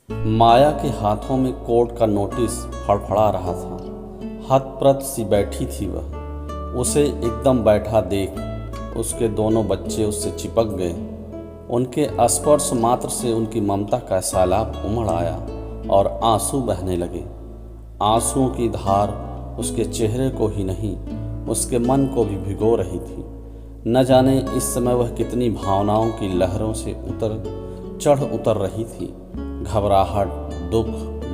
माया के हाथों में कोर्ट का नोटिस फड़फड़ा रहा था। हतप्रत सी बैठी थी वह। उसे एकदम बैठा देख उसके दोनों बच्चे उससे चिपक गए। उनके स्पर्श मात्र से उनकी ममता का सैलाब उमड़ आया और आंसू बहने लगे। आंसुओं की धार उसके चेहरे को ही नहीं, उसके मन को भी भिगो रही थी। न जाने इस समय वह कितनी भावनाओं की लहरों से चढ़ उतर रही थी। घबराहट, दुख,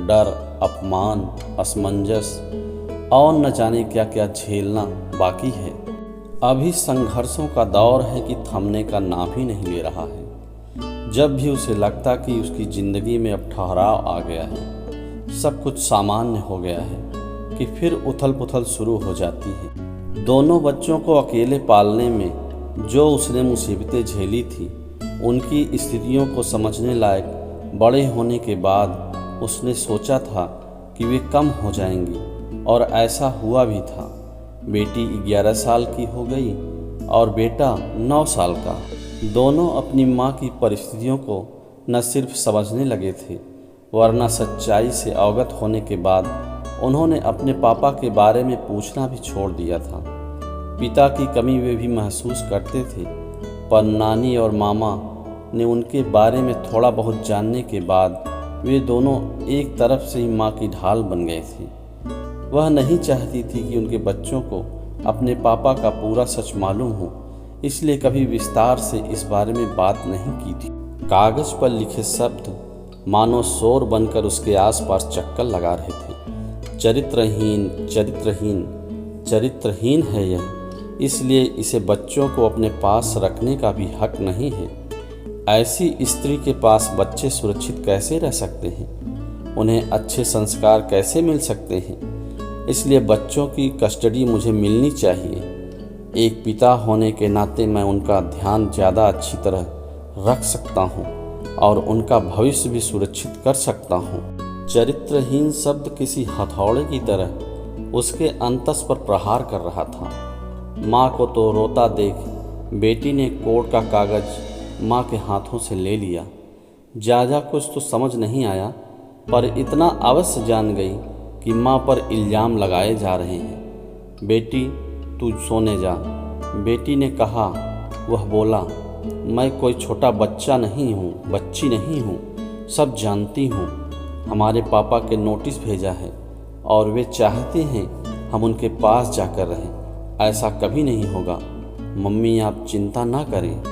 डर, अपमान, असमंजस और न जाने क्या क्या झेलना बाकी है। अभी संघर्षों का दौर है कि थमने का नाम ही नहीं ले रहा है। जब भी उसे लगता कि उसकी ज़िंदगी में अब ठहराव आ गया है, सब कुछ सामान्य हो गया है, कि फिर उथल पुथल शुरू हो जाती है। दोनों बच्चों को अकेले पालने में जो उसने मुसीबतें झेली थी, उनकी स्थितियों को समझने लायक बड़े होने के बाद उसने सोचा था कि वे कम हो जाएंगी, और ऐसा हुआ भी था। बेटी 11 साल की हो गई और बेटा 9 साल का। दोनों अपनी माँ की परिस्थितियों को न सिर्फ समझने लगे थे, वरना सच्चाई से अवगत होने के बाद उन्होंने अपने पापा के बारे में पूछना भी छोड़ दिया था। पिता की कमी वे भी महसूस करते थे, पर नानी और मामा ने उनके बारे में थोड़ा बहुत जानने के बाद वे दोनों एक तरफ से ही माँ की ढाल बन गए थे। वह नहीं चाहती थी कि उनके बच्चों को अपने पापा का पूरा सच मालूम हो, इसलिए कभी विस्तार से इस बारे में बात नहीं की थी। कागज पर लिखे शब्द मानो शोर बनकर उसके आसपास चक्कर लगा रहे थे। चरित्रहीन, चरित्रहीन, चरित्रहीन है यह, इसलिए इसे बच्चों को अपने पास रखने का भी हक नहीं है। ऐसी स्त्री के पास बच्चे सुरक्षित कैसे रह सकते हैं? उन्हें अच्छे संस्कार कैसे मिल सकते हैं? इसलिए बच्चों की कस्टडी मुझे मिलनी चाहिए। एक पिता होने के नाते मैं उनका ध्यान ज़्यादा अच्छी तरह रख सकता हूँ और उनका भविष्य भी सुरक्षित कर सकता हूँ। चरित्रहीन शब्द किसी हथौड़े की तरह उसके अंतस पर प्रहार कर रहा था। माँ को तो रोता देख बेटी ने कोर्ट का कागज माँ के हाथों से ले लिया। ज़्यादा कुछ तो समझ नहीं आया, पर इतना अवश्य जान गई कि माँ पर इल्ज़ाम लगाए जा रहे हैं। बेटी तू सोने जा, बेटी ने कहा। वह बोला, मैं कोई छोटा बच्चा नहीं हूँ, बच्ची नहीं हूँ, सब जानती हूँ। हमारे पापा के नोटिस भेजा है और वे चाहते हैं हम उनके पास जाकर रहें। ऐसा कभी नहीं होगा। मम्मी आप चिंता ना करें।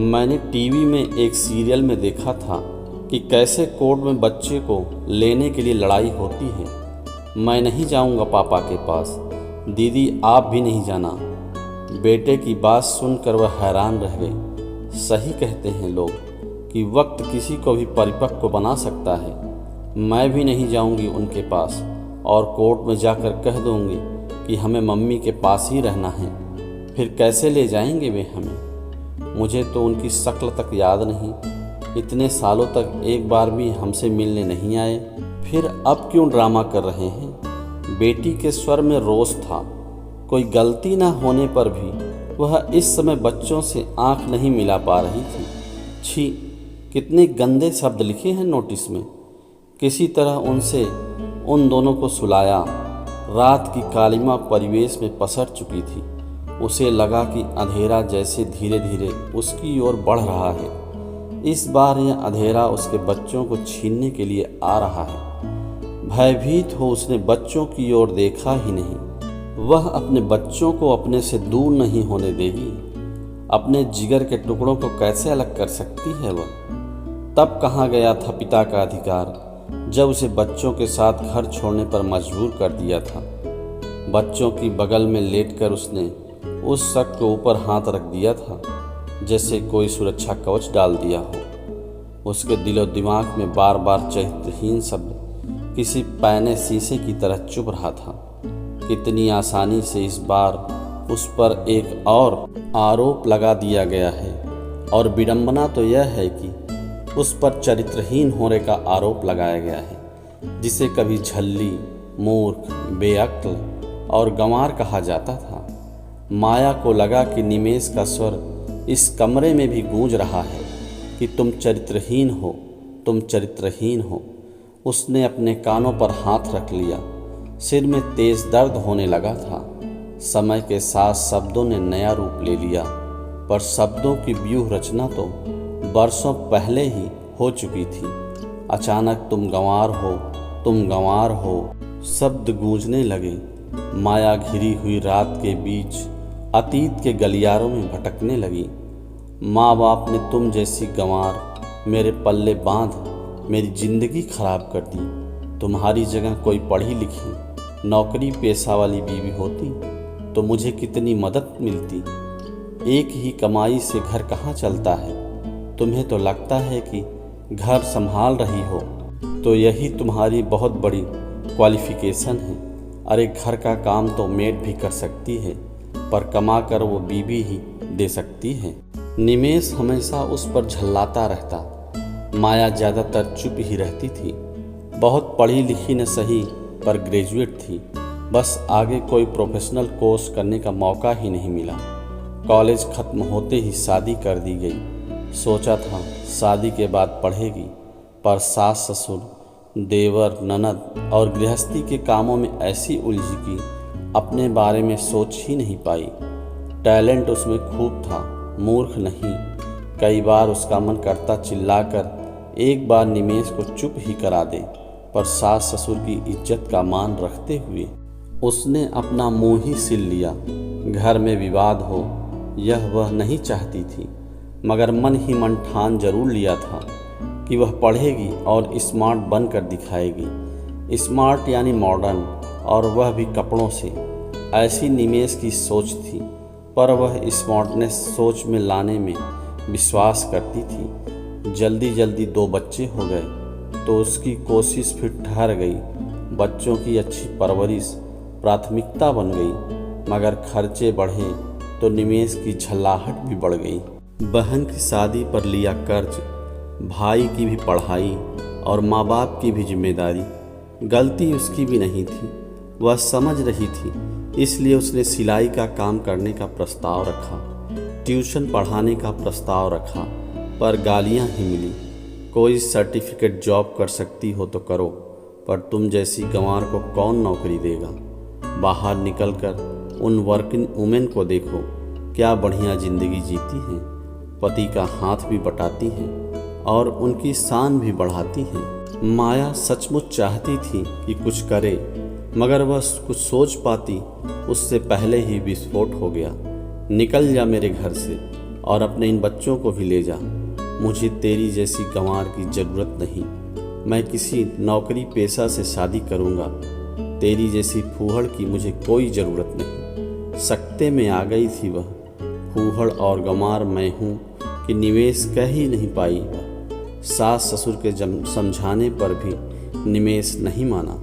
मैंने टीवी में एक सीरियल में देखा था कि कैसे कोर्ट में बच्चे को लेने के लिए लड़ाई होती है। मैं नहीं जाऊंगा पापा के पास। दीदी आप भी नहीं जाना। बेटे की बात सुनकर वह हैरान रह गई। सही कहते हैं लोग कि वक्त किसी को भी परिपक्व बना सकता है। मैं भी नहीं जाऊंगी उनके पास और कोर्ट में जाकर कह दूंगी कि हमें मम्मी के पास ही रहना है। फिर कैसे ले जाएंगे वे हमें? मुझे तो उनकी शक्ल तक याद नहीं। इतने सालों तक एक बार भी हमसे मिलने नहीं आए। फिर अब क्यों ड्रामा कर रहे हैं? बेटी के स्वर में रोष था। कोई गलती ना होने पर भी वह इस समय बच्चों से आंख नहीं मिला पा रही थी। छी, कितने गंदे शब्द लिखे हैं नोटिस में। किसी तरह उनसे उन दोनों को सुलाया। रात की कालिमा परिवेश में पसर चुकी थी। उसे लगा कि अंधेरा जैसे धीरे धीरे उसकी ओर बढ़ रहा है। इस बार यह अंधेरा उसके बच्चों को छीनने के लिए आ रहा है। भयभीत हो उसने बच्चों की ओर देखा ही नहीं। वह अपने बच्चों को अपने से दूर नहीं होने देगी। अपने जिगर के टुकड़ों को कैसे अलग कर सकती है वह? तब कहाँ गया था पिता का अधिकार, जब उसे बच्चों के साथ घर छोड़ने पर मजबूर कर दिया था। बच्चों की बगल में लेटकर उसने उस शख्स के ऊपर हाथ रख दिया था, जैसे कोई सुरक्षा कवच डाल दिया हो। उसके दिलो दिमाग में बार बार चरित्रहीन शब्द किसी पैने शीशे की तरह चुभ रहा था। कितनी आसानी से इस बार उस पर एक और आरोप लगा दिया गया है, और विडंबना तो यह है कि उस पर चरित्रहीन होने का आरोप लगाया गया है, जिसे कभी झल्ली, मूर्ख, बेअक्ल और गंवार कहा जाता था। माया को लगा कि निमेष का स्वर इस कमरे में भी गूंज रहा है कि तुम चरित्रहीन हो, तुम चरित्रहीन हो। उसने अपने कानों पर हाथ रख लिया। सिर में तेज दर्द होने लगा था। समय के साथ शब्दों ने नया रूप ले लिया, पर शब्दों की व्यूह रचना तो बरसों पहले ही हो चुकी थी। अचानक तुम गंवार हो, तुम गंवार हो शब्द गूंजने लगे। माया घिरी हुई रात के बीच अतीत के गलियारों में भटकने लगी। माँ बाप ने तुम जैसी गंवार मेरे पल्ले बांध मेरी जिंदगी खराब कर दी। तुम्हारी जगह कोई पढ़ी लिखी नौकरी पेशा वाली बीवी होती तो मुझे कितनी मदद मिलती। एक ही कमाई से घर कहाँ चलता है। तुम्हें तो लगता है कि घर संभाल रही हो, तो यही तुम्हारी बहुत बड़ी क्वालिफिकेशन है। अरे घर का काम तो मेड भी कर सकती है, पर कमा कर वो बीवी ही दे सकती है। निमेष हमेशा उस पर झल्लाता रहता। माया ज़्यादातर चुप ही रहती थी। बहुत पढ़ी लिखी न सही, पर ग्रेजुएट थी। बस आगे कोई प्रोफेशनल कोर्स करने का मौका ही नहीं मिला। कॉलेज ख़त्म होते ही शादी कर दी गई। सोचा था शादी के बाद पढ़ेगी, पर सास ससुर, देवर, ननद और गृहस्थी के कामों में ऐसी उलझी कि अपने बारे में सोच ही नहीं पाई। टैलेंट उसमें खूब था, मूर्ख नहीं। कई बार उसका मन करता चिल्लाकर एक बार निमेष को चुप ही करा दे, पर सास ससुर की इज्जत का मान रखते हुए उसने अपना मुंह ही सिल लिया। घर में विवाद हो यह वह नहीं चाहती थी, मगर मन ही मन ठान जरूर लिया था कि वह पढ़ेगी और स्मार्ट बनकर दिखाएगी। स्मार्ट यानी मॉडर्न, और वह भी कपड़ों से। ऐसी निमेष की सोच थी, पर वह स्मार्टनेस सोच में लाने में विश्वास करती थी। जल्दी जल्दी 2 बच्चे हो गए तो उसकी कोशिश फिर ठहर गई। बच्चों की अच्छी परवरिश प्राथमिकता बन गई, मगर खर्चे बढ़े तो निमेष की झल्लाहट भी बढ़ गई। बहन की शादी पर लिया कर्ज, भाई की भी पढ़ाई और माँ बाप की भी जिम्मेदारी। गलती उसकी भी नहीं थी, वह समझ रही थी, इसलिए उसने सिलाई का काम करने का प्रस्ताव रखा, ट्यूशन पढ़ाने का प्रस्ताव रखा, पर गालियाँ ही मिली। कोई सर्टिफिकेट जॉब कर सकती हो तो करो, पर तुम जैसी गंवार को कौन नौकरी देगा। बाहर निकलकर उन वर्किंग वुमेन को देखो, क्या बढ़िया ज़िंदगी जीती हैं। पति का हाथ भी बटाती हैं और उनकी शान भी बढ़ाती हैं। माया सचमुच चाहती थी कि कुछ करे, मगर वह कुछ सोच पाती उससे पहले ही विस्फोट हो गया। निकल जा मेरे घर से और अपने इन बच्चों को भी ले जा। मुझे तेरी जैसी गंवार की ज़रूरत नहीं। मैं किसी नौकरी पेशा से शादी करूँगा। तेरी जैसी फूहड़ की मुझे कोई ज़रूरत नहीं। सकते में आ गई थी वह। फूहड़ और गंवार मैं हूँ कि निमेष कह ही नहीं पाई। सास ससुर के समझाने पर भी निमेष नहीं माना।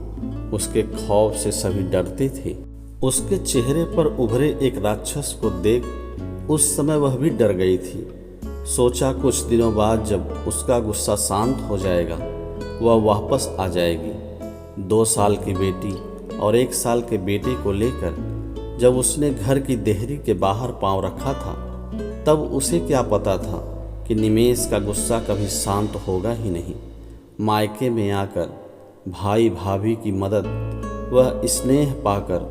उसके खौफ से सभी डरते थे। उसके चेहरे पर उभरे एक राक्षस को देख उस समय वह भी डर गई थी। सोचा कुछ दिनों बाद जब उसका गुस्सा शांत हो जाएगा वह वापस आ जाएगी। 2 साल की बेटी और 1 साल के बेटे को लेकर जब उसने घर की देहरी के बाहर पांव रखा था, तब उसे क्या पता था कि निमेष का गुस्सा कभी शांत होगा ही नहीं। मायके में आकर भाई भाभी की मदद वह स्नेह पाकर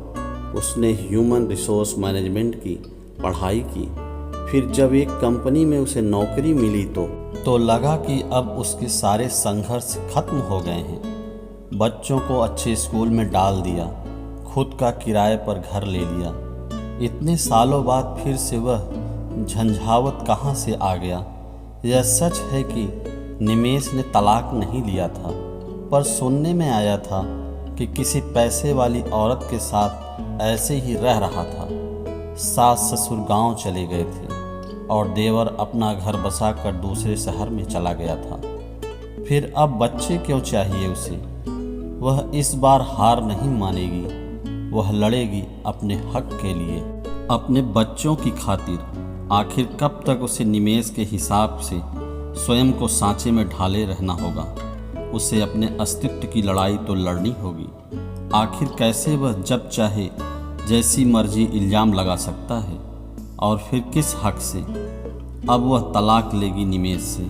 उसने ह्यूमन रिसोर्स मैनेजमेंट की पढ़ाई की। फिर जब एक कंपनी में उसे नौकरी मिली तो लगा कि अब उसके सारे संघर्ष खत्म हो गए हैं। बच्चों को अच्छे स्कूल में डाल दिया, खुद का किराए पर घर ले लिया। इतने सालों बाद फिर से वह झंझावत कहाँ से आ गया। यह सच है कि निमेष ने तलाक नहीं लिया था, पर सुनने में आया था कि किसी पैसे वाली औरत के साथ ऐसे ही रह रहा था। सास ससुर गांव चले गए थे और देवर अपना घर बसाकर दूसरे शहर में चला गया था। फिर अब बच्चे क्यों चाहिए उसे। वह इस बार हार नहीं मानेगी। वह लड़ेगी अपने हक के लिए, अपने बच्चों की खातिर। आखिर कब तक उसे निमेष के हिसाब से स्वयं को सांचे में ढाले रहना होगा। उसे अपने अस्तित्व की लड़ाई तो लड़नी होगी। आखिर कैसे वह जब चाहे जैसी मर्जी इल्ज़ाम लगा सकता है, और फिर किस हक से। अब वह तलाक लेगी निमेष से।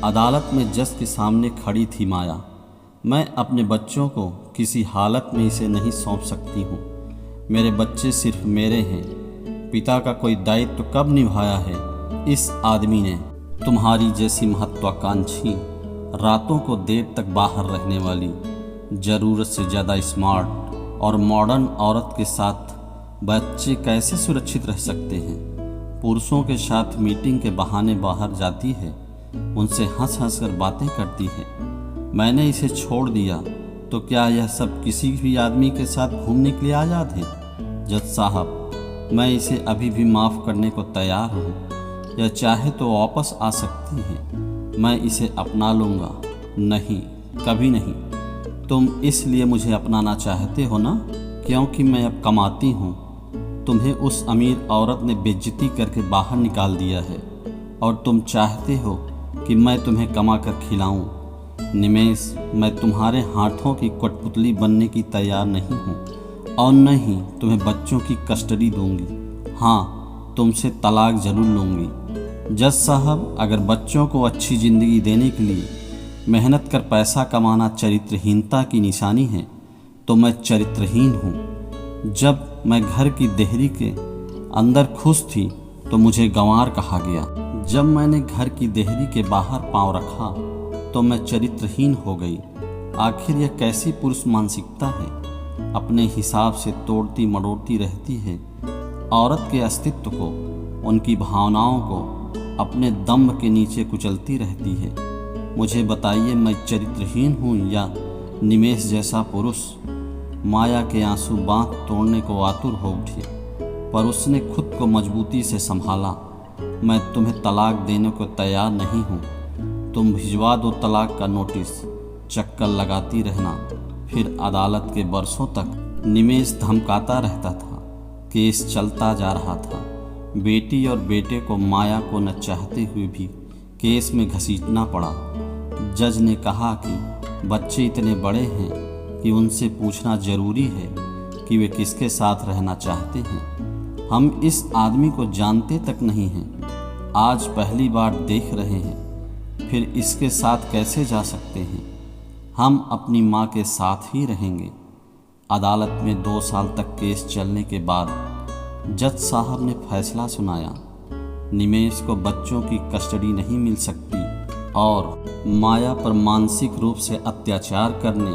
अदालत में जज के सामने खड़ी थी माया। मैं अपने बच्चों को किसी हालत में इसे नहीं सौंप सकती हूँ। मेरे बच्चे सिर्फ मेरे हैं। पिता का कोई दायित्व कब निभाया है इस आदमी ने? तुम्हारी जैसी महत्वाकांक्षी, रातों को देर तक बाहर रहने वाली, ज़रूरत से ज़्यादा स्मार्ट और मॉडर्न औरत के साथ बच्चे कैसे सुरक्षित रह सकते हैं? पुरुषों के साथ मीटिंग के बहाने बाहर जाती है, उनसे हंस हंस कर बातें करती है। मैंने इसे छोड़ दिया तो क्या यह सब किसी भी आदमी के साथ घूमने के लिए आज़ाद है? जज साहब, मैं इसे अभी भी माफ़ करने को तैयार हूँ। यह चाहे तो वापस आ सकती है। मैं इसे अपना लूँगा। नहीं, कभी नहीं। तुम इसलिए मुझे अपनाना चाहते हो ना क्योंकि मैं अब कमाती हूँ। तुम्हें उस अमीर औरत ने बेइज्जती करके बाहर निकाल दिया है और तुम चाहते हो कि मैं तुम्हें कमा कर खिलाऊँ। निमेष, मैं तुम्हारे हाथों की कठपुतली बनने की तैयार नहीं हूँ और न ही तुम्हें बच्चों की कस्टडी दूंगी। हाँ, तुमसे तलाक जरूर लूँगी। जज साहब, अगर बच्चों को अच्छी ज़िंदगी देने के लिए मेहनत कर पैसा कमाना चरित्रहीनता की निशानी है तो मैं चरित्रहीन हूँ। जब मैं घर की देहरी के अंदर खुश थी तो मुझे गंवार कहा गया। जब मैंने घर की देहरी के बाहर पाँव रखा तो मैं चरित्रहीन हो गई। आखिर यह कैसी पुरुष मानसिकता है? अपने हिसाब से तोड़ती मरोड़ती रहती है। औरत के अस्तित्व को, उनकी भावनाओं को अपने दम्भ के नीचे कुचलती रहती है। मुझे बताइए, मैं चरित्रहीन हूँ या निमेष जैसा पुरुष? माया के आंसू बांध तोड़ने को आतुर हो उठे, पर उसने खुद को मजबूती से संभाला। मैं तुम्हें तलाक देने को तैयार नहीं हूँ। तुम भिजवा दो तलाक का नोटिस। चक्कर लगाती रहना। फिर अदालत के बरसों तक निमेष धमकाता रहता था। केस चलता जा रहा था। बेटी और बेटे को माया को न चाहते हुए भी केस में घसीटना पड़ा। जज ने कहा कि बच्चे इतने बड़े हैं कि उनसे पूछना जरूरी है कि वे किसके साथ रहना चाहते हैं। हम इस आदमी को जानते तक नहीं हैं। आज पहली बार देख रहे हैं, फिर इसके साथ कैसे जा सकते हैं? हम अपनी माँ के साथ ही रहेंगे। अदालत में 2 साल तक केस चलने के बाद जज साहब ने फैसला सुनाया। निमेष को बच्चों की कस्टडी नहीं मिल सकती और माया पर मानसिक रूप से अत्याचार करने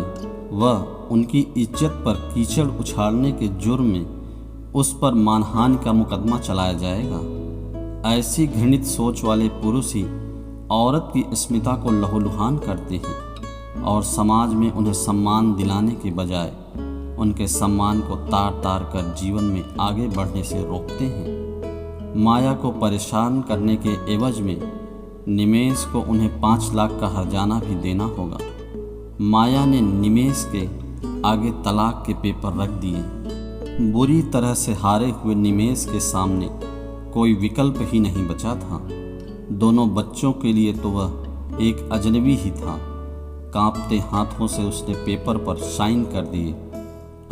व उनकी इज्जत पर कीचड़ उछालने के जुर्म में उस पर मानहानि का मुकदमा चलाया जाएगा। ऐसी घृणित सोच वाले पुरुष ही औरत की अस्मिता को लहूलुहान करते हैं और समाज में उन्हें सम्मान दिलाने के बजाय उनके सम्मान को तार तार कर जीवन में आगे बढ़ने से रोकते हैं। माया को परेशान करने के एवज में निमेष को उन्हें 5 लाख का हर्जाना भी देना होगा। माया ने निमेष के आगे तलाक के पेपर रख दिए। बुरी तरह से हारे हुए निमेष के सामने कोई विकल्प ही नहीं बचा था। दोनों बच्चों के लिए तो वह एक अजनबी ही था। कांपते हाथों से उसने पेपर पर साइन कर दिए।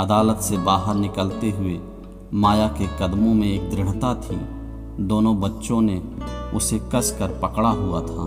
अदालत से बाहर निकलते हुए माया के कदमों में एक दृढ़ता थी। दोनों बच्चों ने उसे कसकर पकड़ा हुआ था।